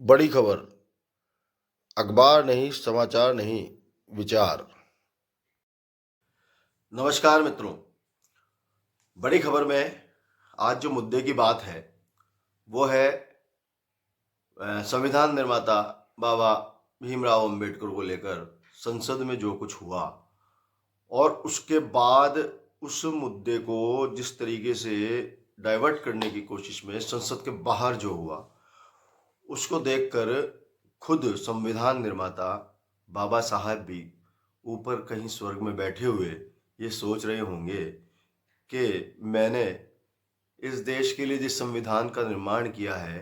बड़ी खबर। अखबार नहीं, समाचार नहीं, विचार। नमस्कार मित्रों। बड़ी खबर में आज जो मुद्दे की बात है वो है संविधान निर्माता बाबा भीमराव अंबेडकर को लेकर संसद में जो कुछ हुआ और उसके बाद उस मुद्दे को जिस तरीके से डाइवर्ट करने की कोशिश में संसद के बाहर जो हुआ उसको देखकर खुद संविधान निर्माता बाबा साहब भी ऊपर कहीं स्वर्ग में बैठे हुए ये सोच रहे होंगे कि मैंने इस देश के लिए जिस संविधान का निर्माण किया है,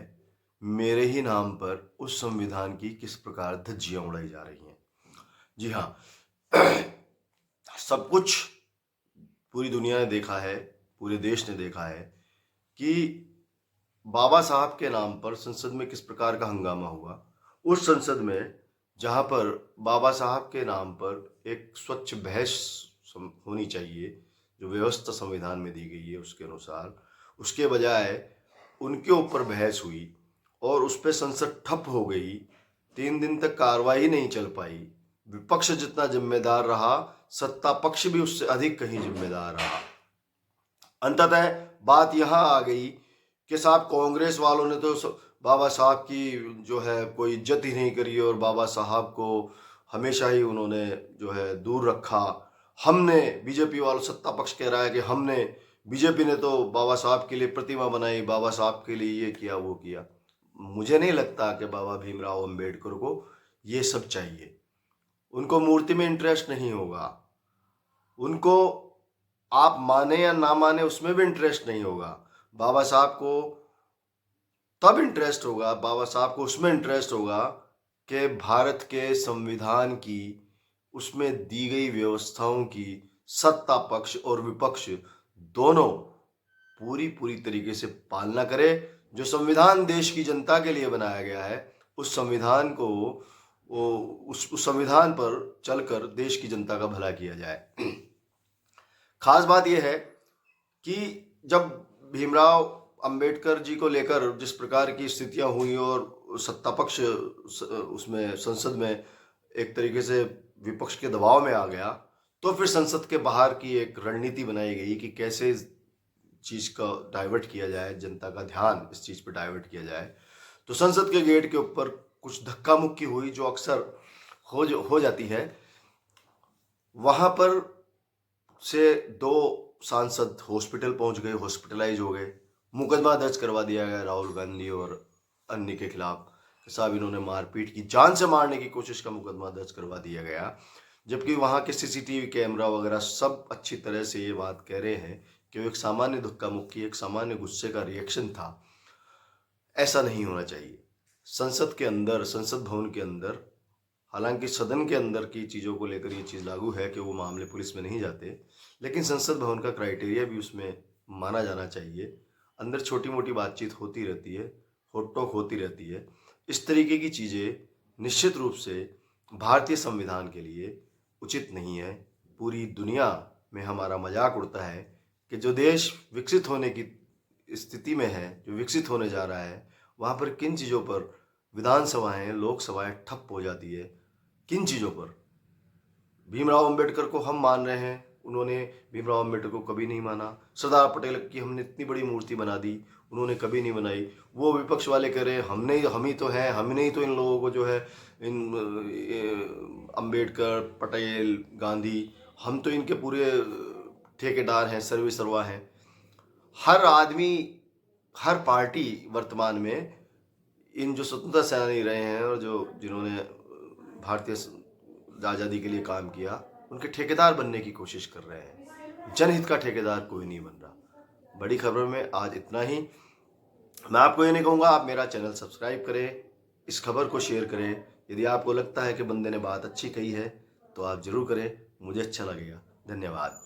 मेरे ही नाम पर उस संविधान की किस प्रकार धज्जियां उड़ाई जा रही हैं। जी हाँ, सब कुछ पूरी दुनिया ने देखा है, पूरे देश ने देखा है कि बाबा साहब के नाम पर संसद में किस प्रकार का हंगामा हुआ। उस संसद में जहां पर बाबा साहब के नाम पर एक स्वच्छ बहस होनी चाहिए, जो व्यवस्था संविधान में दी गई है उसके अनुसार, उसके बजाय उनके ऊपर बहस हुई और उस पर संसद ठप हो गई। 3 दिन तक कार्रवाई नहीं चल पाई। विपक्ष जितना जिम्मेदार रहा, सत्ता पक्ष भी उससे अधिक कहीं जिम्मेदार रहा। अंततः बात यहां आ गई कि साहब कांग्रेस वालों ने तो बाबा साहब की जो है कोई इज्जत ही नहीं करी और बाबा साहब को हमेशा ही उन्होंने जो है दूर रखा। हमने, बीजेपी वालों, सत्ता पक्ष कह रहा है कि हमने, बीजेपी ने तो बाबा साहब के लिए प्रतिमा बनाई, बाबा साहब के लिए ये किया वो किया। मुझे नहीं लगता कि बाबा भीमराव अंबेडकर को ये सब चाहिए। उनको मूर्ति में इंटरेस्ट नहीं होगा, उनको आप माने या ना माने उसमें भी इंटरेस्ट नहीं होगा। बाबा साहब को तब इंटरेस्ट होगा, बाबा साहब को उसमें इंटरेस्ट होगा कि भारत के संविधान की, उसमें दी गई व्यवस्थाओं की सत्ता पक्ष और विपक्ष दोनों पूरी तरीके से पालना करे। जो संविधान देश की जनता के लिए बनाया गया है, उस संविधान को उस संविधान पर चलकर देश की जनता का भला किया जाए। खास बात यह है कि जब भीमराव अंबेडकर जी को लेकर जिस प्रकार की स्थितियां हुई और सत्ता पक्ष उसमें संसद में एक तरीके से विपक्ष के दबाव में आ गया, तो फिर संसद के बाहर की एक रणनीति बनाई गई कि कैसे इस चीज का डाइवर्ट किया जाए, जनता का ध्यान इस चीज पर डाइवर्ट किया जाए। तो संसद के गेट के ऊपर कुछ धक्का मुक्की हुई, जो अक्सर हो जाती है। वहां पर से 2 सांसद हॉस्पिटल पहुंच गए, हॉस्पिटलाइज हो गए। मुकदमा दर्ज करवा दिया गया राहुल गांधी और अन्य के खिलाफ। साहब इन्होंने मारपीट की, जान से मारने की कोशिश का मुकदमा दर्ज करवा दिया गया। जबकि वहां के सीसीटीवी कैमरा वगैरह सब अच्छी तरह से ये बात कह रहे हैं कि वो एक सामान्य धक्का मुक्की, एक सामान्य गुस्से का रिएक्शन था। ऐसा नहीं होना चाहिए। संसद के अंदर, संसद भवन के अंदर, हालांकि सदन के अंदर की चीज़ों को लेकर ये चीज़ लागू है कि वो मामले पुलिस में नहीं जाते, लेकिन संसद भवन का क्राइटेरिया भी उसमें माना जाना चाहिए। अंदर छोटी मोटी बातचीत होती रहती है, होट टॉक होती रहती है। इस तरीके की चीज़ें निश्चित रूप से भारतीय संविधान के लिए उचित नहीं है। पूरी दुनिया में हमारा मजाक उड़ता है कि जो देश विकसित होने की स्थिति में है, जो विकसित होने जा रहा है, वहाँ पर किन चीज़ों पर विधानसभाएं, लोकसभाएं ठप हो जाती है। किन चीज़ों पर? भीमराव अंबेडकर को हम मान रहे हैं, उन्होंने भीमराव अंबेडकर को कभी नहीं माना। सरदार पटेल की हमने इतनी बड़ी मूर्ति बना दी, उन्होंने कभी नहीं बनाई। वो विपक्ष वाले कह रहे हैं हम ही तो हैं, हमने ही तो इन लोगों को जो है, इन अंबेडकर, पटेल, गांधी, हम तो इनके पूरे ठेकेदार हैं, सर्वे सर्वा हैं। हर आदमी, हर पार्टी वर्तमान में इन जो स्वतंत्रता सेनानी रहे हैं और जिन्होंने भारतीय आज़ादी के लिए काम किया, उनके ठेकेदार बनने की कोशिश कर रहे हैं। जनहित का ठेकेदार कोई नहीं बन रहा। बड़ी खबर में आज इतना ही। मैं आपको ये नहीं कहूँगा आप मेरा चैनल सब्सक्राइब करें, इस खबर को शेयर करें। यदि आपको लगता है कि बंदे ने बात अच्छी कही है तो आप जरूर करें, मुझे अच्छा लगेगा। धन्यवाद।